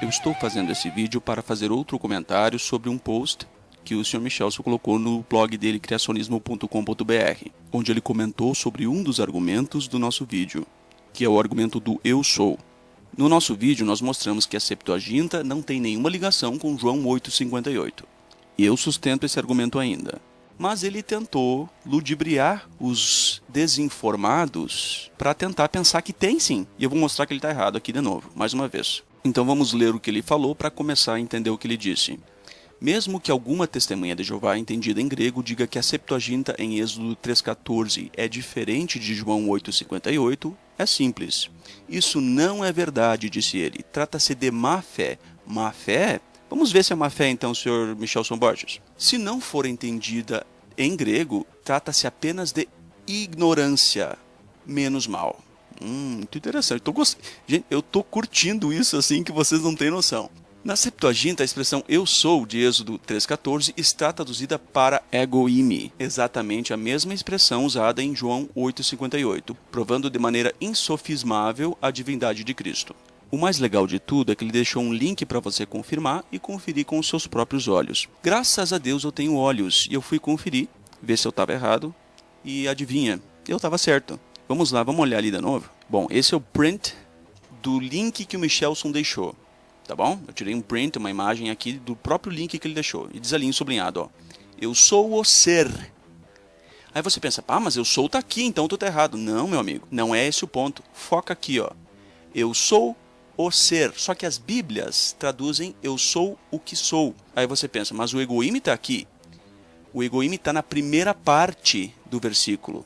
Eu estou fazendo esse vídeo para fazer outro comentário sobre um post que o Sr. Michelson colocou no blog dele, criacionismo.com.br, onde ele comentou sobre um dos argumentos do nosso vídeo, que é o argumento do eu sou. No nosso vídeo nós mostramos que a Septuaginta não tem nenhuma ligação com João 8,58. Eu sustento esse argumento ainda. Mas ele tentou ludibriar os desinformados para tentar pensar que tem sim. E eu vou mostrar que ele está errado aqui de novo, mais uma vez. Então vamos ler o que ele falou para começar a entender o que ele disse. Mesmo que alguma testemunha de Jeová entendida em grego diga que a Septuaginta em Êxodo 3,14 é diferente de João 8,58, é simples. Isso não é verdade, disse ele. Trata-se de má fé. Má fé? Vamos ver se é má fé então, Sr. Michelson Borges. Se não for entendida em grego, trata-se apenas de ignorância. Menos mal. Muito interessante. Gente, eu tô curtindo isso assim que vocês não têm noção. Na Septuaginta, a expressão eu sou, de Êxodo 3,14, está traduzida para egoimi, exatamente a mesma expressão usada em João 8,58, provando de maneira insofismável a divindade de Cristo. O mais legal de tudo é que ele deixou um link para você confirmar e conferir com os seus próprios olhos. Graças a Deus eu tenho olhos, e eu fui conferir, ver se eu estava errado, e adivinha, eu estava certo. Vamos lá, vamos olhar ali de novo? Bom, esse é o print do link que o Michelson deixou. Tá bom? Eu tirei um print, uma imagem aqui do próprio link que ele deixou. E diz ali em sublinhado, ó. Eu sou o ser. Aí você pensa, mas eu sou tá aqui, então tu tá errado. Não, meu amigo, não é esse o ponto. Foca aqui, ó. Eu sou o ser. Só que as Bíblias traduzem eu sou o que sou. Aí você pensa, mas o egoíme tá aqui. O egoíme tá na primeira parte do versículo.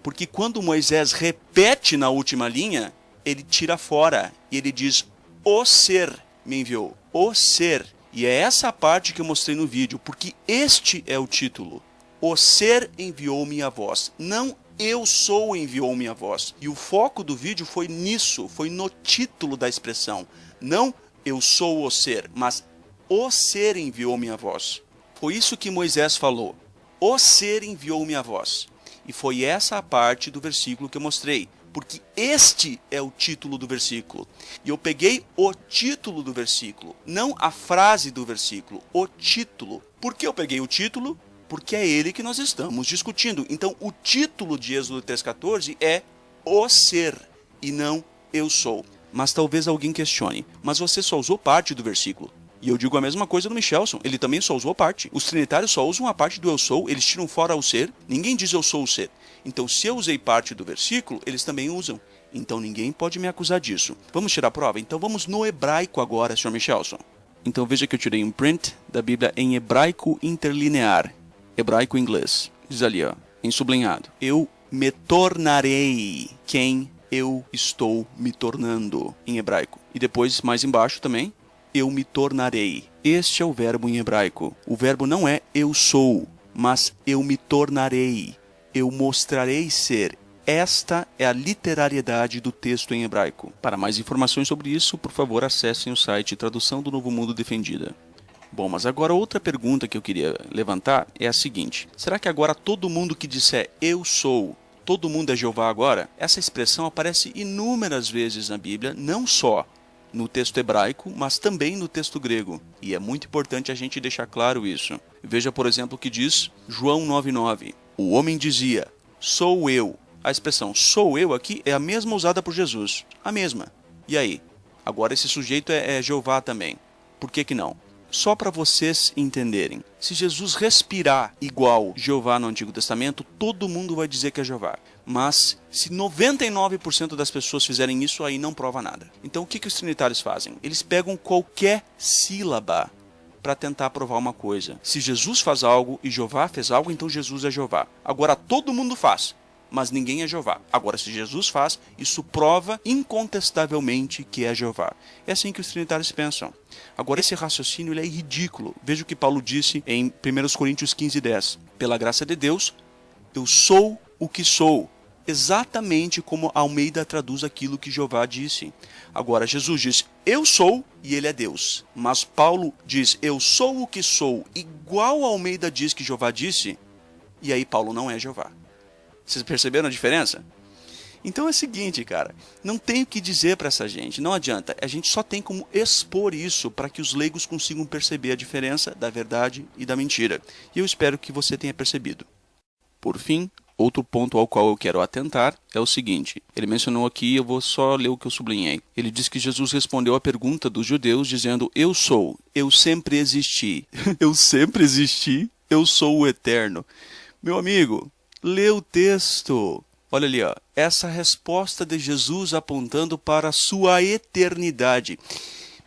Porque quando Moisés repete na última linha, ele tira fora. E ele diz, o ser me enviou, o ser. E é essa parte que eu mostrei no vídeo, porque este é o título. O ser enviou-me a voz, não eu sou enviou-me a voz. E o foco do vídeo foi nisso, foi no título da expressão. Não eu sou o ser, mas o ser enviou-me a voz. Foi isso que Moisés falou. O ser enviou-me a voz. E foi essa a parte do versículo que eu mostrei. Porque este é o título do versículo. E eu peguei o título do versículo, não a frase do versículo, o título. Por que eu peguei o título? Porque é ele que nós estamos discutindo. Então, o título de Êxodo 3,14 é o ser e não eu sou. Mas talvez alguém questione, mas você só usou parte do versículo. E eu digo a mesma coisa do Michelson, ele também só usou parte. Os trinitários só usam a parte do eu sou, eles tiram fora o ser. Ninguém diz eu sou o ser. Então, se eu usei parte do versículo, eles também usam. Então, ninguém pode me acusar disso. Vamos tirar a prova? Então, vamos no hebraico agora, Sr. Michelson. Então, veja que eu tirei um print da Bíblia em hebraico interlinear. Hebraico inglês. Diz ali, ó, em sublinhado. Eu me tornarei quem eu estou me tornando, em hebraico. E depois, mais embaixo também, eu me tornarei. Este é o verbo em hebraico. O verbo não é eu sou, mas eu me tornarei. Eu mostrarei ser. Esta é a literariedade do texto em hebraico. Para mais informações sobre isso, por favor, acessem o site Tradução do Novo Mundo Defendida. Bom, mas agora outra pergunta que eu queria levantar é a seguinte. Será que agora todo mundo que disser eu sou, todo mundo é Jeová agora? Essa expressão aparece inúmeras vezes na Bíblia, não só no texto hebraico, mas também no texto grego. E é muito importante a gente deixar claro isso. Veja, por exemplo, o que diz João 9,9. O homem dizia, sou eu. A expressão sou eu aqui é a mesma usada por Jesus. A mesma. E aí? Agora esse sujeito é Jeová também. Por que não? Só para vocês entenderem. Se Jesus respirar igual Jeová no Antigo Testamento, todo mundo vai dizer que é Jeová. Mas se 99% das pessoas fizerem isso, aí não prova nada. Então o que os trinitários fazem? Eles pegam qualquer sílaba para tentar provar uma coisa. Se Jesus faz algo e Jeová fez algo, então Jesus é Jeová. Agora todo mundo faz, mas ninguém é Jeová. Agora, se Jesus faz, isso prova incontestavelmente que é Jeová. É assim que os trinitários pensam. Agora, esse raciocínio ele é ridículo. Veja o que Paulo disse em 1 Coríntios 15:10. Pela graça de Deus, eu sou o que sou. Exatamente como Almeida traduz aquilo que Jeová disse. Agora, Jesus diz, eu sou, e ele é Deus. Mas Paulo diz, eu sou o que sou, igual Almeida diz que Jeová disse. e aí Paulo não é Jeová. Vocês perceberam a diferença? Então é o seguinte, cara, não tem o que dizer para essa gente, não adianta, a gente só tem como expor isso para que os leigos consigam perceber a diferença da verdade e da mentira. E eu espero que você tenha percebido. Por fim, outro ponto ao qual eu quero atentar é o seguinte, ele mencionou aqui, eu vou só ler o que eu sublinhei. Ele diz que Jesus respondeu à pergunta dos judeus dizendo, eu sou, eu sempre existi, eu sempre existi, eu sou o eterno. Meu amigo, lê o texto. Olha ali, ó, essa resposta de Jesus apontando para a sua eternidade.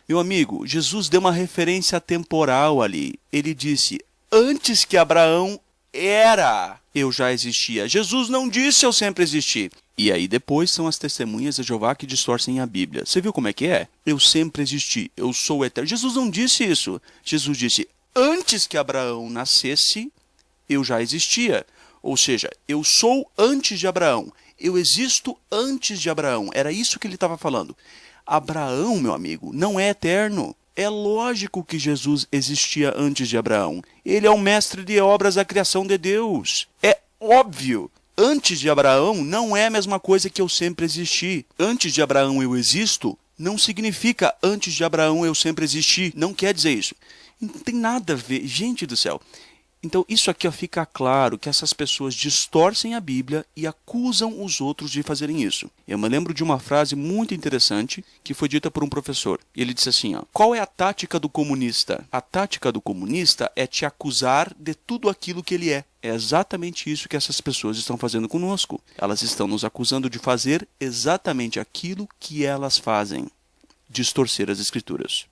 Meu amigo, Jesus deu uma referência temporal ali. Ele disse, antes que Abraão era, eu já existia. Jesus não disse eu sempre existi. E aí depois são as testemunhas de Jeová que distorcem a Bíblia. Você viu como é que é? Eu sempre existi, eu sou eterno. Jesus não disse isso. Jesus disse, antes que Abraão nascesse, eu já existia. Ou seja, eu sou antes de Abraão. Eu existo antes de Abraão. Era isso que ele estava falando. Abraão, meu amigo, não é eterno. É lógico que Jesus existia antes de Abraão. Ele é o mestre de obras da criação de Deus. É óbvio. Antes de Abraão não é a mesma coisa que eu sempre existi. Antes de Abraão eu existo não significa antes de Abraão eu sempre existi. Não quer dizer isso. Não tem nada a ver. Gente do céu. Então, isso aqui ó, fica claro que essas pessoas distorcem a Bíblia e acusam os outros de fazerem isso. Eu me lembro de uma frase muito interessante que foi dita por um professor. Ele disse assim, ó, qual é a tática do comunista? A tática do comunista é te acusar de tudo aquilo que ele é. É exatamente isso que essas pessoas estão fazendo conosco. Elas estão nos acusando de fazer exatamente aquilo que elas fazem. Distorcer as Escrituras.